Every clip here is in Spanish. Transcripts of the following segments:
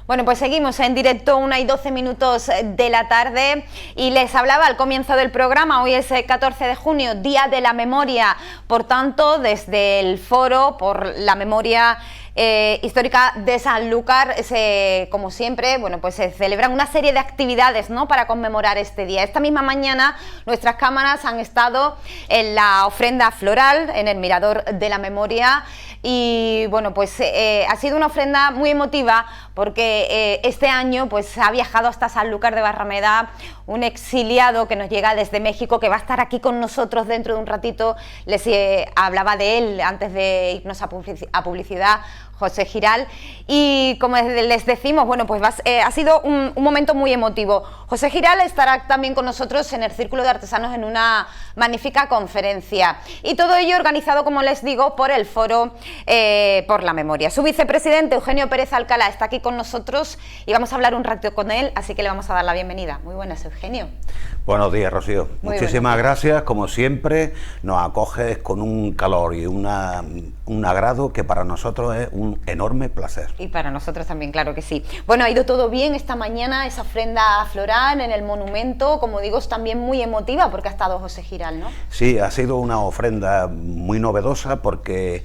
Bueno, pues seguimos en directo, 1:12 de la tarde, y les hablaba al comienzo del programa. Hoy es el 14 de junio, Día de la Memoria. Por tanto, desde el Foro por la Memoria Histórica de Sanlúcar, como siempre, bueno, pues se celebran una serie de actividades, ¿no?, para conmemorar este día. Esta misma mañana nuestras cámaras han estado en la ofrenda floral, en el Mirador de la Memoria, y bueno, pues ha sido una ofrenda muy emotiva porque este año pues ha viajado hasta Sanlúcar de Barrameda un exiliado que nos llega desde México, que va a estar aquí con nosotros dentro de un ratito. Les hablaba de él antes de irnos a publicidad, José Giral, y como les decimos, bueno, pues ha sido un momento muy emotivo. José Giral estará también con nosotros en el Círculo de Artesanos en una magnífica conferencia, y todo ello organizado, como les digo, por el Foro por la Memoria. Su vicepresidente, Eugenio Pérez Alcalá, está aquí con nosotros y vamos a hablar un rato con él, así que le vamos a dar la bienvenida. Muy buenas, Eugenio. Buenos días, Rocío. Muchísimas gracias. Como siempre, nos acoges con un calor y un agrado que para nosotros es un enorme placer. Y para nosotros también, claro que sí. Bueno, ha ido todo bien esta mañana, esa ofrenda floral en el monumento, como digo, es también muy emotiva porque ha estado José Giral, ¿no? Sí, ha sido una ofrenda muy novedosa porque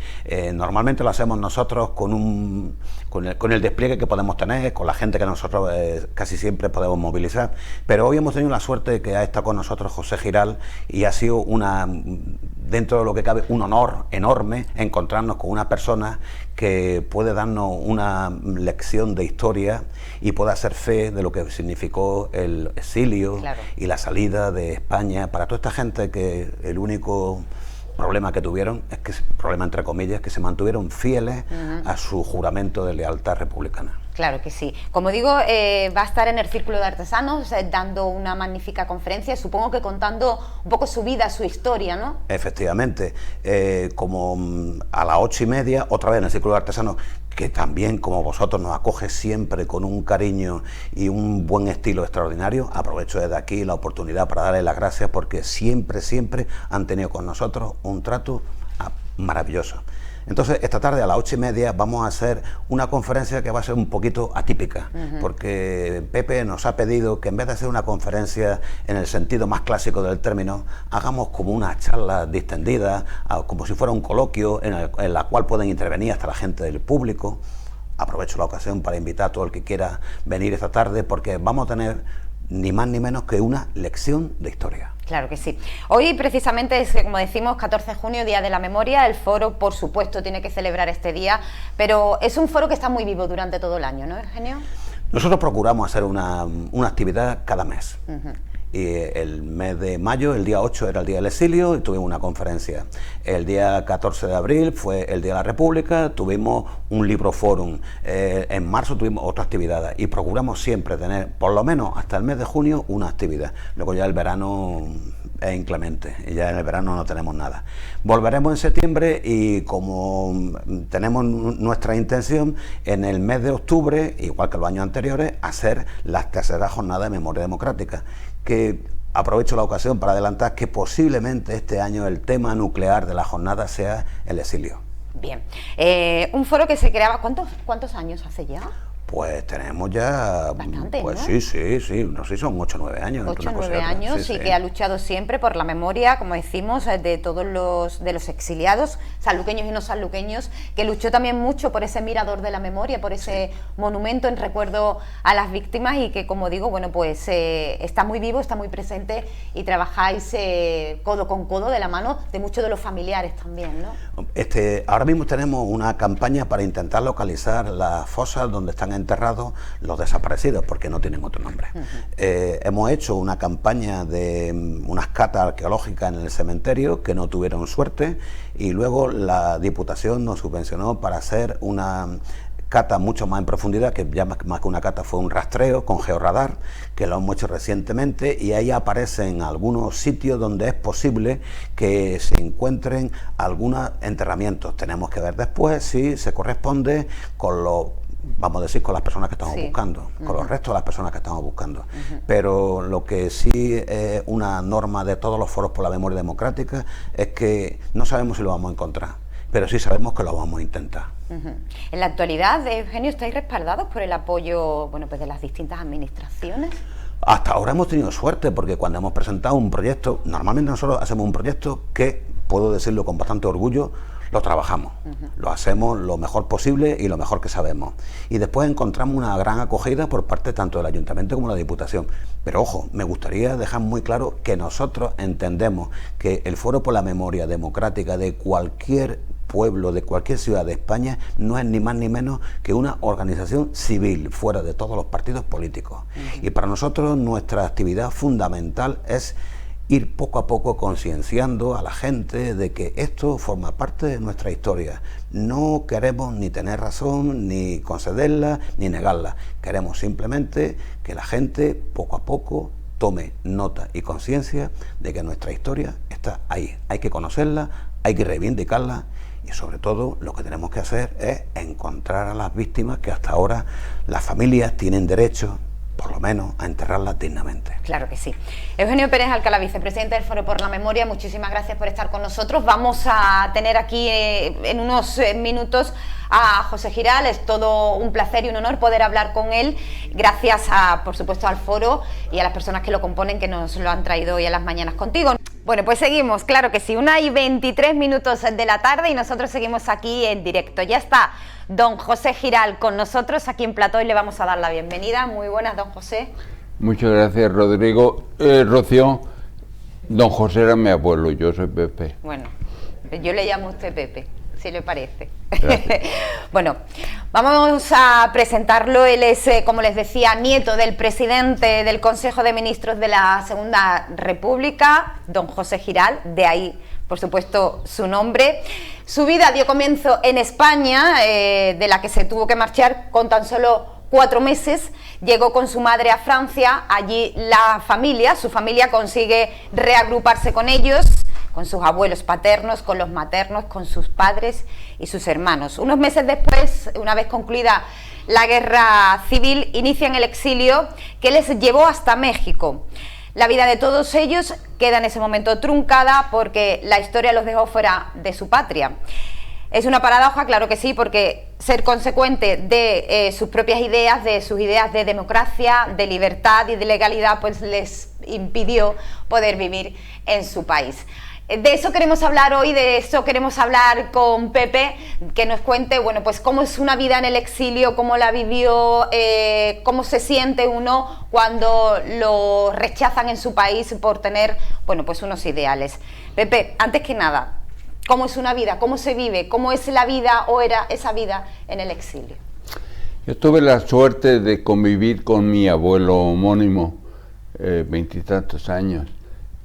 normalmente lo hacemos nosotros con el despliegue que podemos tener, con la gente que nosotros casi siempre podemos movilizar, pero hoy hemos tenido la suerte de que ha estado con nosotros José Giral y ha sido dentro de lo que cabe, un honor enorme encontrarnos con una persona que puede darnos una lección de historia y puede hacer fe de lo que significó el exilio, claro, y la salida de España para toda esta gente que el único problema que tuvieron, problema entre comillas, que se mantuvieron fieles a su juramento de lealtad republicana. Claro que sí. Como digo, va a estar en el Círculo de Artesanos dando una magnífica conferencia, supongo que contando un poco su vida, su historia, ¿no? Efectivamente. Como a las 8:30, otra vez en el Círculo de Artesanos, que también, como vosotros, nos acoge siempre con un cariño y un buen estilo extraordinario. Aprovecho desde aquí la oportunidad para darles las gracias porque siempre han tenido con nosotros un trato maravilloso. Entonces, esta tarde a las 8:30 vamos a hacer una conferencia que va a ser un poquito atípica, porque Pepe nos ha pedido que en vez de hacer una conferencia en el sentido más clásico del término, hagamos como una charla distendida, como si fuera un coloquio en la cual pueden intervenir hasta la gente del público. Aprovecho la ocasión para invitar a todo el que quiera venir esta tarde, porque vamos a tener ni más ni menos que una lección de historia. Claro que sí. Hoy precisamente es, como decimos, 14 de junio, Día de la Memoria. El foro, por supuesto, tiene que celebrar este día, pero es un foro que está muy vivo durante todo el año, ¿no, Eugenio? Nosotros procuramos hacer una actividad cada mes. Y el mes de mayo, el día 8 era el Día del Exilio y tuvimos una conferencia. El día 14 de abril fue el Día de la República, tuvimos un libro fórum. En marzo tuvimos otra actividad y procuramos siempre tener, por lo menos hasta el mes de junio, una actividad. Luego ya el verano es inclemente y ya en el verano no tenemos nada. Volveremos en septiembre y como tenemos nuestra intención, en el mes de octubre, igual que los años anteriores, hacer las terceras jornadas de memoria democrática, que aprovecho la ocasión para adelantar que posiblemente este año el tema nuclear de la jornada sea el exilio. Bien, un foro que se creaba, ¿cuántos años hace ya? Pues tenemos ya bastante, pues ¿no? Sí, no sé si son 8 o 9 años. 8 o 9 años, sí, que ha luchado siempre por la memoria, como decimos, de todos los exiliados, sanluqueños y no sanluqueños, que luchó también mucho por ese Mirador de la Memoria, por ese monumento en recuerdo a las víctimas, y que, como digo, bueno, pues está muy vivo, está muy presente, y trabajáis codo con codo, de la mano de muchos de los familiares también, ¿no? Ahora mismo tenemos una campaña para intentar localizar las fosas donde están enterrados los desaparecidos, porque no tienen otro nombre. Hemos hecho una campaña de unas catas arqueológicas en el cementerio que no tuvieron suerte, y luego la Diputación nos subvencionó para hacer una cata mucho más en profundidad, que ya más que una cata fue un rastreo con georradar, que lo hemos hecho recientemente, y ahí aparecen algunos sitios donde es posible que se encuentren algunos enterramientos. Tenemos que ver después si se corresponde con vamos a decir, con las personas que estamos buscando, con los restos de las personas que estamos buscando. Pero lo que sí es una norma de todos los foros por la memoria democrática es que no sabemos si lo vamos a encontrar, pero sí sabemos que lo vamos a intentar. En la actualidad, Eugenio, ¿estáis respaldados por el apoyo, bueno, pues de las distintas administraciones? Hasta ahora hemos tenido suerte, porque cuando hemos presentado un proyecto, normalmente nosotros hacemos un proyecto que, puedo decirlo con bastante orgullo, lo trabajamos, lo hacemos lo mejor posible y lo mejor que sabemos. Y después encontramos una gran acogida por parte tanto del Ayuntamiento como de la Diputación. Pero ojo, me gustaría dejar muy claro que nosotros entendemos que el Foro por la Memoria Democrática de cualquier pueblo, de cualquier ciudad de España, no es ni más ni menos que una organización civil, fuera de todos los partidos políticos. Y para nosotros nuestra actividad fundamental es ir poco a poco concienciando a la gente de que esto forma parte de nuestra historia. No queremos ni tener razón, ni concederla, ni negarla. Queremos simplemente que la gente poco a poco tome nota y conciencia de que nuestra historia está ahí. Hay que conocerla, hay que reivindicarla y sobre todo lo que tenemos que hacer es encontrar a las víctimas que hasta ahora las familias tienen derecho, por lo menos, a enterrarlas dignamente. Claro que sí. Eugenio Pérez Alcalá, vicepresidente del Foro por la Memoria, muchísimas gracias por estar con nosotros. Vamos a tener aquí en unos minutos a José Giral. Es todo un placer y un honor poder hablar con él, gracias por supuesto, al Foro y a las personas que lo componen, que nos lo han traído hoy a las mañanas contigo. Bueno, pues seguimos, claro que sí, 1:23 de la tarde y nosotros seguimos aquí en directo. Ya está don José Giral con nosotros aquí en plató y le vamos a dar la bienvenida. Muy buenas, don José. Muchas gracias, Rodrigo. Rocío, don José era mi abuelo, yo soy Pepe. Bueno, yo le llamo a usted Pepe, si le parece. Gracias. Bueno, vamos a presentarlo. Él es, como les decía, nieto del presidente del Consejo de Ministros de la Segunda República, don José Giral, de ahí, por supuesto, su nombre. Su vida dio comienzo en España, de la que se tuvo que marchar con tan solo 4 meses. Llegó con su madre a Francia. Allí su familia consigue reagruparse con ellos, con sus abuelos paternos, con los maternos, con sus padres y sus hermanos. Unos meses después, una vez concluida la guerra civil, inician el exilio que les llevó hasta México. La vida de todos ellos queda en ese momento truncada porque la historia los dejó fuera de su patria. Es una paradoja, claro que sí, porque ser consecuente de sus propias ideas, de sus ideas de democracia, de libertad y de legalidad, pues les impidió poder vivir en su país. De eso queremos hablar hoy, de eso queremos hablar con Pepe, que nos cuente, bueno, pues cómo es una vida en el exilio, cómo la vivió, cómo se siente uno cuando lo rechazan en su país por tener, bueno, pues unos ideales. Pepe, antes que nada, ¿cómo es una vida? ¿Cómo se vive? ¿Cómo es la vida o era esa vida en el exilio? Yo tuve la suerte de convivir con mi abuelo homónimo, 20 y tantos años.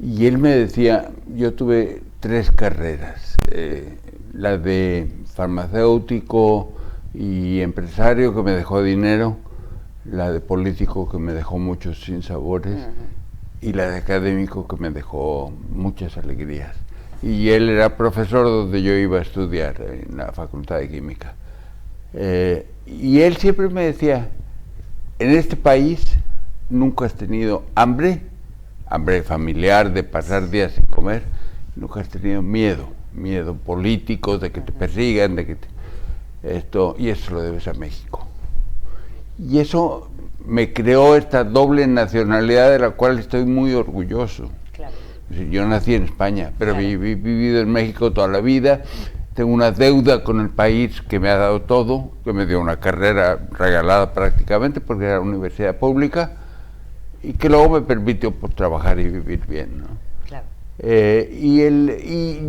Y él me decía, yo tuve 3 carreras, la de farmacéutico y empresario, que me dejó dinero, la de político, que me dejó muchos sinsabores, y la de académico, que me dejó muchas alegrías. Y él era profesor donde yo iba a estudiar, en la Facultad de Química. Y él siempre me decía, en este país nunca has tenido hambre familiar, de pasar días sin comer, nunca has tenido miedo político, de que te persigan, y eso lo debes a México. Y eso me creó esta doble nacionalidad de la cual estoy muy orgulloso. Claro. Yo nací en España, pero Claro. he vivido en México toda la vida. Tengo una deuda con el país que me ha dado todo, que me dio una carrera regalada prácticamente porque era universidad pública, y que luego me permitió trabajar y vivir bien, ¿no? Claro.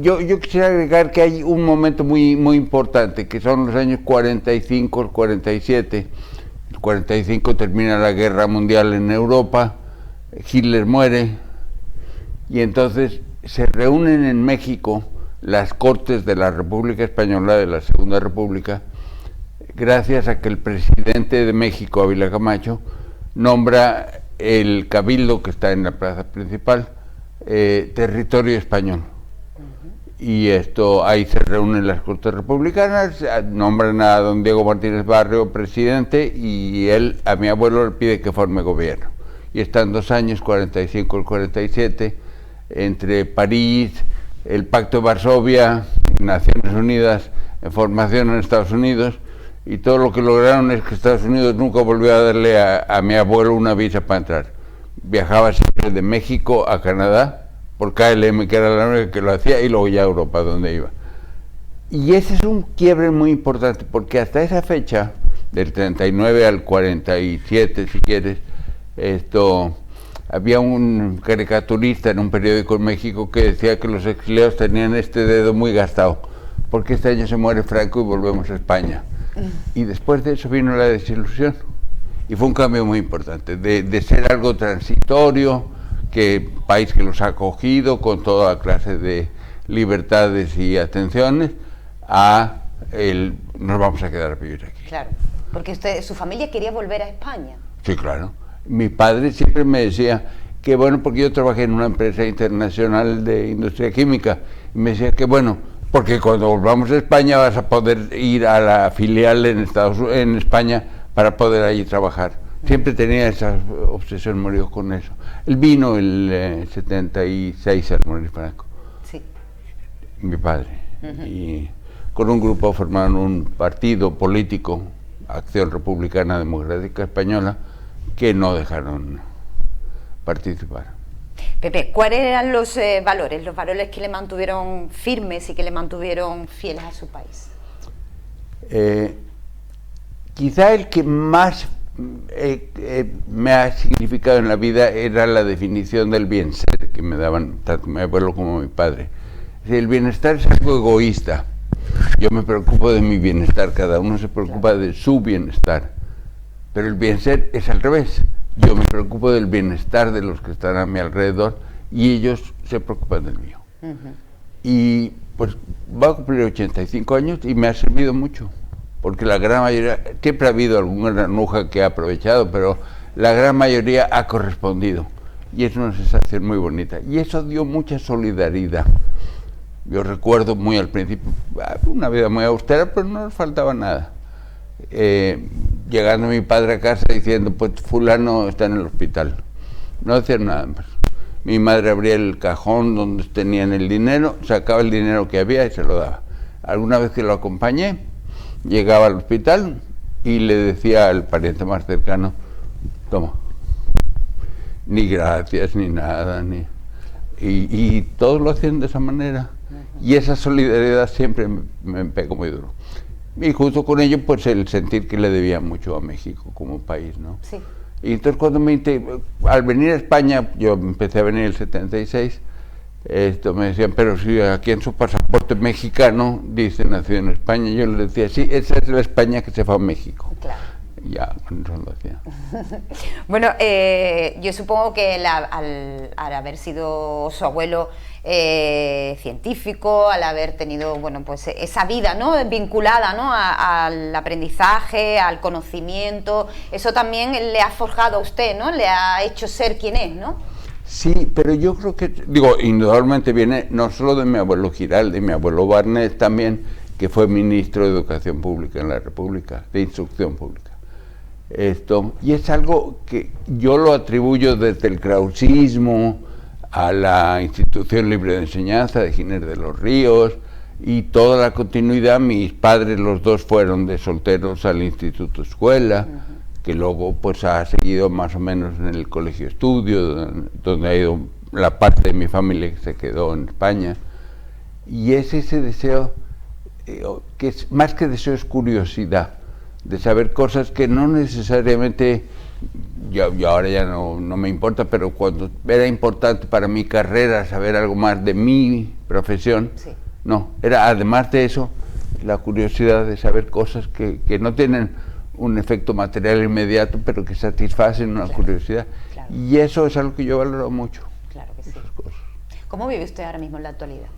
Yo quisiera agregar que hay un momento muy importante, que son los años 45, el 47. El 45 termina la Guerra Mundial en Europa, Hitler muere, y entonces se reúnen en México las Cortes de la República Española, de la Segunda República, gracias a que el presidente de México, Ávila Camacho, nombra el cabildo, que está en la plaza principal, territorio español. Y ahí se reúnen las Cortes Republicanas, nombran a don Diego Martínez Barrio presidente, y él, a mi abuelo, le pide que forme gobierno. Y están 2 años, 45 y 47, entre París, el Pacto de Varsovia, Naciones Unidas en formación en Estados Unidos, y todo lo que lograron es que Estados Unidos nunca volvió a darle a mi abuelo una visa para entrar. Viajaba siempre de México a Canadá por KLM, que era la única que lo hacía, y luego ya a Europa, donde iba. Y ese es un quiebre muy importante, porque hasta esa fecha, del 39 al 47, si quieres, había un caricaturista en un periódico en México que decía que los exiliados tenían este dedo muy gastado, porque este año se muere Franco y volvemos a España. Y después de eso vino la desilusión, y fue un cambio muy importante, de ser algo transitorio, que país que los ha acogido con toda clase de libertades y atenciones, a nos vamos a quedar a vivir aquí. Claro, porque su familia quería volver a España. Sí, claro. Mi padre siempre me decía que bueno, porque yo trabajé en una empresa internacional de industria química, y me decía que bueno, porque cuando volvamos a España vas a poder ir a la filial en España para poder allí trabajar. Siempre tenía esa obsesión, murió con eso. Él vino el 76 al morir Franco. Sí. Mi padre. Y con un grupo formaron un partido político, Acción Republicana Democrática Española, que no dejaron participar. Pepe, ¿cuáles eran los valores que le mantuvieron firmes y que le mantuvieron fieles a su país? Quizá el que más me ha significado en la vida era la definición del bien ser que me daban tanto mi abuelo como mi padre. El bienestar es algo egoísta. Yo me preocupo de mi bienestar, cada uno se preocupa de su bienestar. Pero el bien ser es al revés. Yo me preocupo del bienestar de los que están a mi alrededor y ellos se preocupan del mío. Y pues va a cumplir 85 años y me ha servido mucho, porque la gran mayoría, siempre ha habido alguna granuja que ha aprovechado, pero la gran mayoría ha correspondido. Y es una sensación muy bonita. Y eso dio mucha solidaridad. Yo recuerdo muy al principio, una vida muy austera, pero no nos faltaba nada. Llegando mi padre a casa diciendo, pues fulano está en el hospital. No decían nada más. Mi madre abría el cajón donde tenían el dinero, sacaba el dinero que había y se lo daba. Alguna vez que lo acompañé, llegaba al hospital y le decía al pariente más cercano, toma. Ni gracias, ni nada, y todos lo hacían de esa manera. Y esa solidaridad siempre me pegó muy duro. Y junto con ello, pues el sentir que le debía mucho a México como país, ¿no? Sí. Y entonces cuando al venir a España, yo empecé a venir en el 76, me decían, pero si aquí en su pasaporte mexicano dice nacido en España, yo les decía, sí, esa es la España que se fue a México. Claro. Ya, eso lo hacía. Bueno, yo supongo que al haber sido su abuelo científico, al haber tenido, bueno, pues esa vida, ¿no?, vinculada, ¿no?, al aprendizaje, al conocimiento, eso también le ha forjado a usted, ¿no?, le ha hecho ser quien es, ¿no? Sí, pero yo creo que, indudablemente viene no solo de mi abuelo Giraldi, de mi abuelo Barnet también, que fue ministro de Educación Pública en la República, de Instrucción Pública. Y es algo que yo lo atribuyo desde el krausismo a la Institución Libre de Enseñanza de Giner de los Ríos y toda la continuidad. Mis padres, los dos, fueron de solteros al Instituto Escuela, que luego pues ha seguido más o menos en el Colegio Estudio, donde ha ido la parte de mi familia que se quedó en España. Y es ese deseo, que es, más que deseo, es curiosidad, de saber cosas que no necesariamente, yo ahora ya no me importa, pero cuando era importante para mi carrera saber algo más de mi profesión, sí. No, era además de eso, la curiosidad de saber cosas que no tienen un efecto material inmediato, pero que satisfacen una curiosidad. Claro. Y eso es algo que yo valoro mucho. Claro que sí. ¿Cómo vive usted ahora mismo en la actualidad?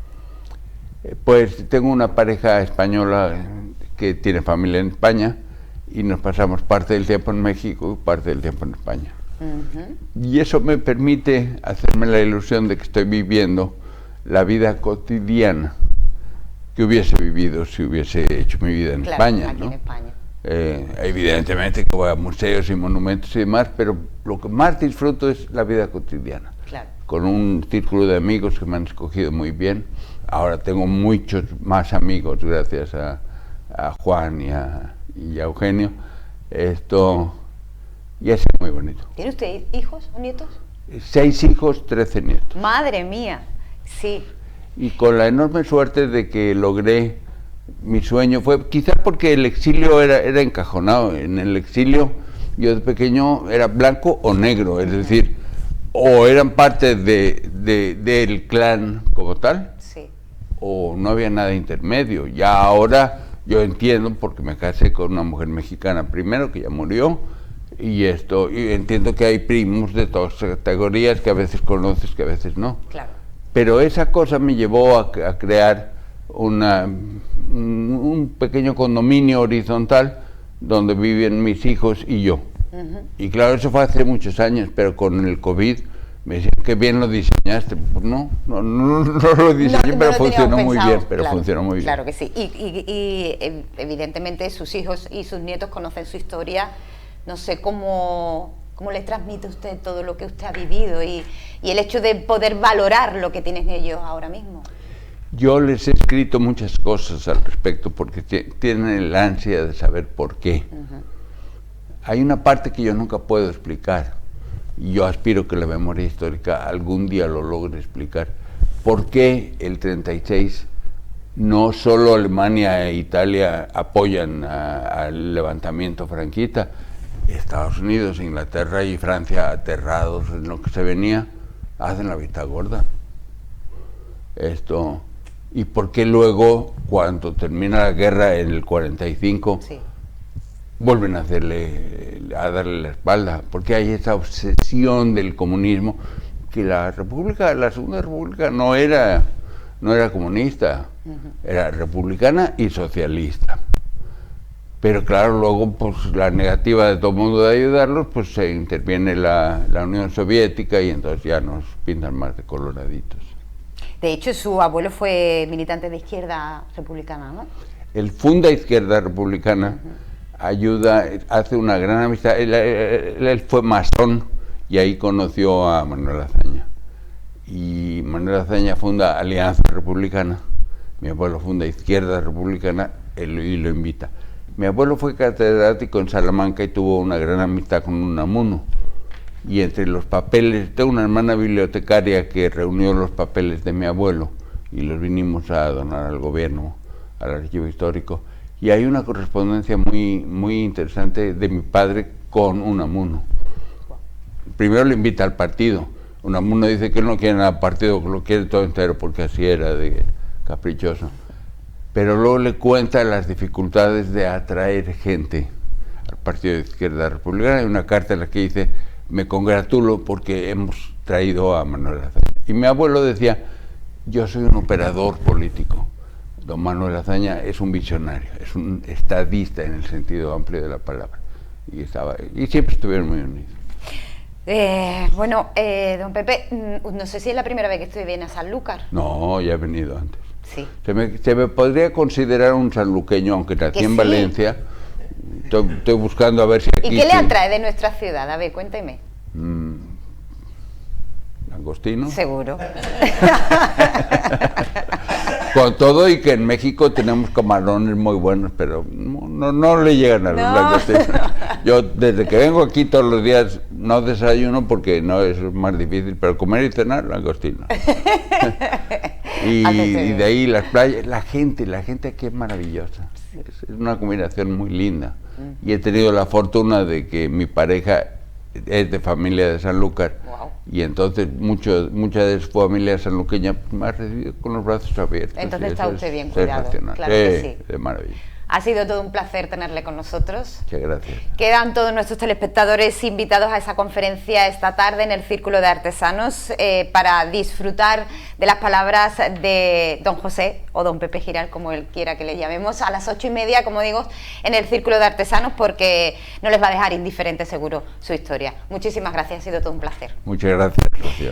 Pues tengo una pareja española que tiene familia en España, y nos pasamos parte del tiempo en México y parte del tiempo en España. Y eso me permite hacerme la ilusión de que estoy viviendo la vida cotidiana que hubiese vivido si hubiese hecho mi vida en España, aquí, ¿no?, en España. Evidentemente que voy a museos y monumentos y demás, pero lo que más disfruto es la vida cotidiana. Claro. con un círculo de amigos que me han escogido muy bien. Ahora tengo muchos más amigos gracias a Juan y a Eugenio. Esto ya es muy bonito. ¿Tiene usted hijos o nietos? 6 hijos, 13 nietos. Madre mía, sí. Y con la enorme suerte de que logré mi sueño, fue quizás porque el exilio era encajonado. En el exilio yo de pequeño era blanco o negro, es decir, o eran parte del clan como tal, Sí. o no había nada intermedio. Ya ahora yo entiendo, porque me casé con una mujer mexicana primero, que ya murió, y entiendo que hay primos de todas categorías que a veces conoces, que a veces no. Claro. Pero esa cosa me llevó a crear un pequeño condominio horizontal donde viven mis hijos y yo. Y claro, eso fue hace muchos años, pero con el COVID me decían, qué bien lo diseñaste. Pues no lo diseñé, pero funcionó muy bien, funcionó muy bien. Claro que sí. Y evidentemente sus hijos y sus nietos conocen su historia. No sé cómo les transmite usted todo lo que usted ha vivido y el hecho de poder valorar lo que tienen ellos ahora mismo. Yo les he escrito muchas cosas al respecto porque tienen el ansia de saber por qué. Hay una parte que yo nunca puedo explicar y yo aspiro que la memoria histórica algún día lo logre explicar. ¿Por qué el 36 no solo Alemania e Italia apoyan al levantamiento franquista? Estados Unidos, Inglaterra y Francia, aterrados en lo que se venía, hacen la vista gorda. ¿Y por qué luego, cuando termina la guerra en el 45, Sí. vuelven a darle la espalda? Porque hay esa obsesión del comunismo, que la Segunda República no era comunista, era republicana y socialista. Pero claro, luego pues la negativa de todo el mundo de ayudarlos, pues se interviene la Unión Soviética y entonces ya nos pintan más de coloraditos. De hecho, su abuelo fue militante de izquierda republicana, ¿no? Él funda Izquierda Republicana, hace una gran amistad. Él fue masón y ahí conoció a Manuel Azaña. Y Manuel Azaña funda Alianza Republicana, mi abuelo funda Izquierda Republicana y lo invita. Mi abuelo fue catedrático en Salamanca y tuvo una gran amistad con Unamuno. Y entre los papeles, tengo una hermana bibliotecaria que reunió los papeles de mi abuelo y los vinimos a donar al gobierno, al archivo histórico. Y hay una correspondencia muy, muy interesante de mi padre con Unamuno. Primero le invita al partido. Unamuno dice que él no quiere nada al partido, que lo quiere todo entero, porque así era de caprichoso. Pero luego le cuenta las dificultades de atraer gente al Partido de Izquierda Republicana. Hay una carta en la que dice, me congratulo porque hemos traído a Manuel Azaña. Y mi abuelo decía, yo soy un operador político. Don Manuel Azaña es un visionario, es un estadista en el sentido amplio de la palabra. Y siempre estuvieron muy unidos. Don Pepe, no sé si es la primera vez que usted viene a Sanlúcar. No, ya he venido antes. Sí. Se me podría considerar un sanluqueño, aunque nací en Valencia. Estoy buscando a ver si aquí... ¿Y qué le atrae de nuestra ciudad? A ver, cuénteme. ¿Langostino? Seguro. Con todo y que en México tenemos camarones muy buenos, pero no le llegan a los langostinos. Yo desde que vengo aquí todos los días no desayuno porque no es más difícil, pero comer y cenar, langostino. y de ahí las playas, la gente aquí es maravillosa. Es una combinación muy linda. Y he tenido la fortuna de que mi pareja es de familia de Sanlúcar. Wow. Y entonces mucha de su familia sanluqueña me ha recibido con los brazos abiertos. Entonces está usted bien cuidado. Claro que sí. De maravilla. Ha sido todo un placer tenerle con nosotros. Muchas gracias. Quedan todos nuestros telespectadores invitados a esa conferencia esta tarde en el Círculo de Artesanos para disfrutar de las palabras de don José o don Pepe Giral, como él quiera que le llamemos, a las 8:30, como digo, en el Círculo de Artesanos, porque no les va a dejar indiferente seguro su historia. Muchísimas gracias, ha sido todo un placer. Muchas gracias, Rocío.